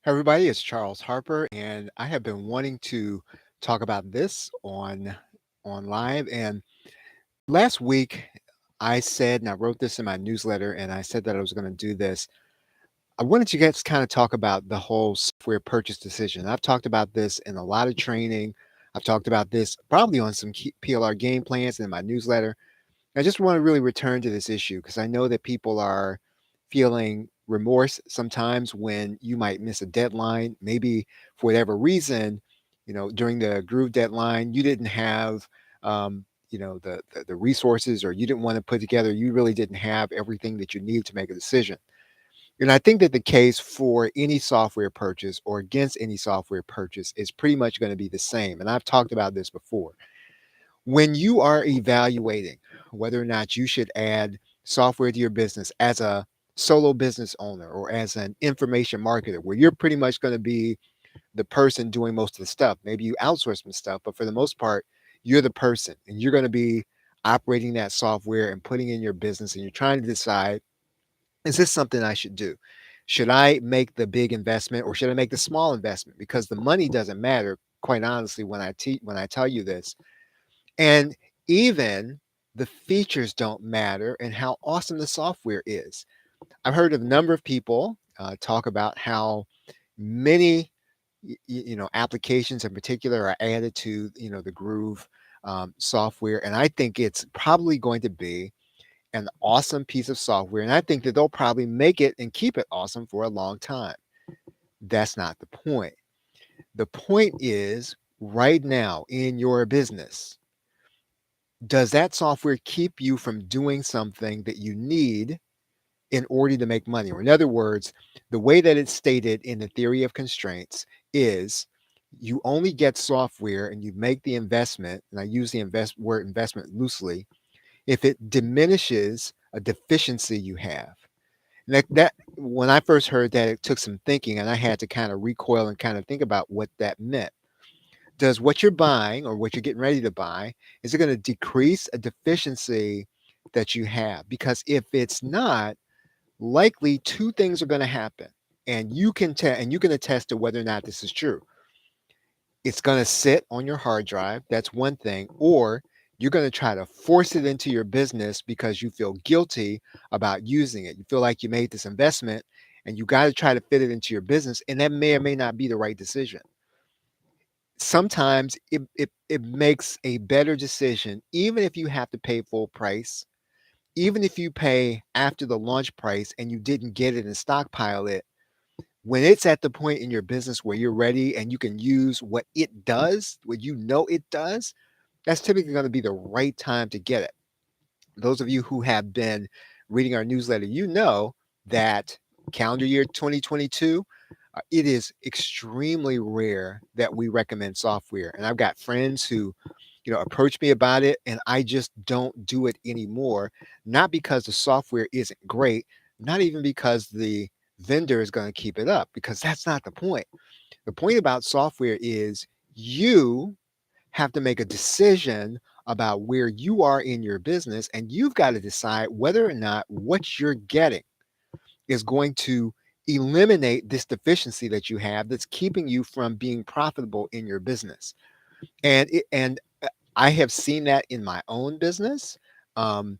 Hey everybody, it's Charles Harper, and I have been wanting to talk about this on live. And last week, I said, and I wrote this in my newsletter, and I said that I was going to do this. I wanted to get kind of talk about the whole software purchase decision. I've talked about this in a lot of training. I've talked about this probably on some PLR game plans in my newsletter. I just want to really return to this issue because I know that people are feeling remorse sometimes when you might miss a deadline. Maybe for whatever reason, during the Groove deadline, you didn't have, the resources, or you didn't want to put together. You really didn't have everything that you need to make a decision. And I think that the case for any software purchase or against any software purchase is pretty much going to be the same. And I've talked about this before. When you are evaluating whether or not you should add software to your business as a solo business owner or as an information marketer, where you're pretty much going to be the person doing most of the stuff. Maybe you outsource some stuff, but for the most part, you're the person and you're going to be operating that software and putting in your business, and you're trying to decide, is this something I should do? Should I make the big investment or should I make the small investment? Because the money doesn't matter, quite honestly, when I tell you this. And even the features don't matter and how awesome the software is. I've heard of a number of people talk about how many applications in particular are added to the Groove software, and I think it's probably going to be an awesome piece of software, and I think that they'll probably make it and keep it awesome for a long time. That's not the point. The point is, right now in your business, does that software keep you from doing something that you need in order to make money? Or in other words, the way that it's stated in the theory of constraints is you only get software and you make the investment, and I use the word investment loosely, if it diminishes a deficiency you have. And that when I first heard that, it took some thinking, and I had to kind of recoil and kind of think about what that meant. Does what you're buying or what you're getting ready to buy, is it going to decrease a deficiency that you have? Because if it's not, likely two things are going to happen, and you can attest to whether or not this is true. It's going to sit on your hard drive. That's one thing. Or you're going to try to force it into your business because you feel guilty about using it. You feel like you made this investment and you got to try to fit it into your business, and that may or may not be the right decision. Sometimes it makes a better decision, even if you have to pay full price, even if you pay after the launch price and you didn't get it and stockpile it. When it's at the point in your business where you're ready and you can use what it does, what it does, that's typically going to be the right time to get it. Those of you who have been reading our newsletter, you know that calendar year 2022, it is extremely rare that we recommend software. And I've got friends who, approach me about it, and I just don't do it anymore. Not because the software isn't great, not even because the vendor is going to keep it up, because that's not the point. The point about software is you have to make a decision about where you are in your business, and you've got to decide whether or not what you're getting is going to eliminate this deficiency that you have that's keeping you from being profitable in your business. And I have seen that in my own business. Um,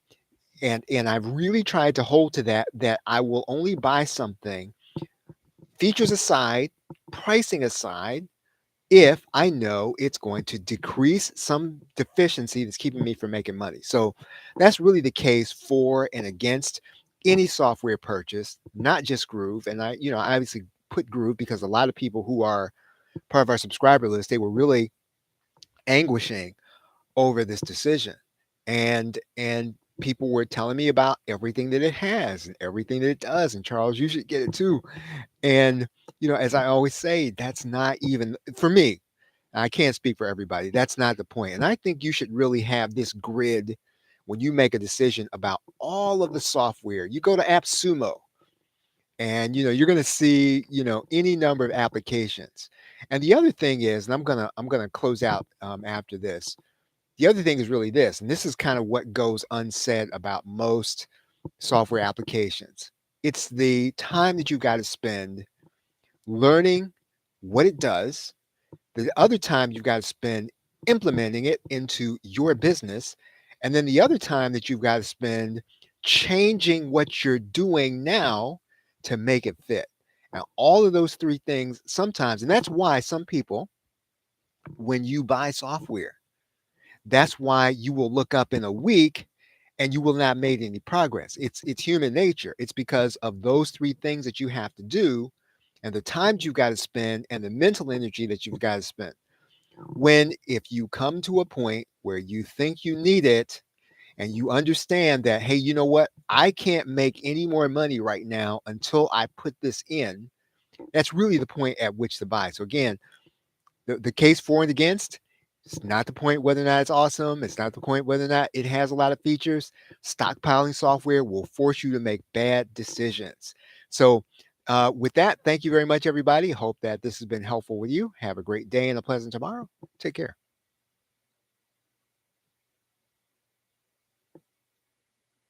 and I've really tried to hold to that I will only buy something, features aside, pricing aside, if I know it's going to decrease some deficiency that's keeping me from making money. So that's really the case for and against any software purchase, not just Groove. And I obviously put Groove because a lot of people who are part of our subscriber list, they were really anguishing over this decision. And people were telling me about everything that it has and everything that it does. And Charles, you should get it too. And as I always say, that's not even for me. I can't speak for everybody. That's not the point. And I think you should really have this grid when you make a decision about all of the software. You go to AppSumo and you're going to see any number of applications. And the other thing is, and I'm gonna close out after this. The other thing is really this, and this is kind of what goes unsaid about most software applications. It's the time that you got to spend learning what it does. The other time you've got to spend implementing it into your business. And then the other time that you've got to spend changing what you're doing now to make it fit. Now, all of those three things sometimes, and that's why some people, when you buy software, that's why you will look up in a week and you will not make any progress. It's human nature. It's because of those three things that you have to do and the times you've got to spend and the mental energy that you've got to spend. When if you come to a point where you think you need it and you understand that, hey, you know what? I can't make any more money right now until I put this in. That's really the point at which to buy. So again, the case for and against, it's not the point whether or not it's awesome. It's not the point whether or not it has a lot of features. Stockpiling software will force you to make bad decisions. So, with that, thank you very much, everybody. Hope that this has been helpful with you. Have a great day and a pleasant tomorrow. Take care.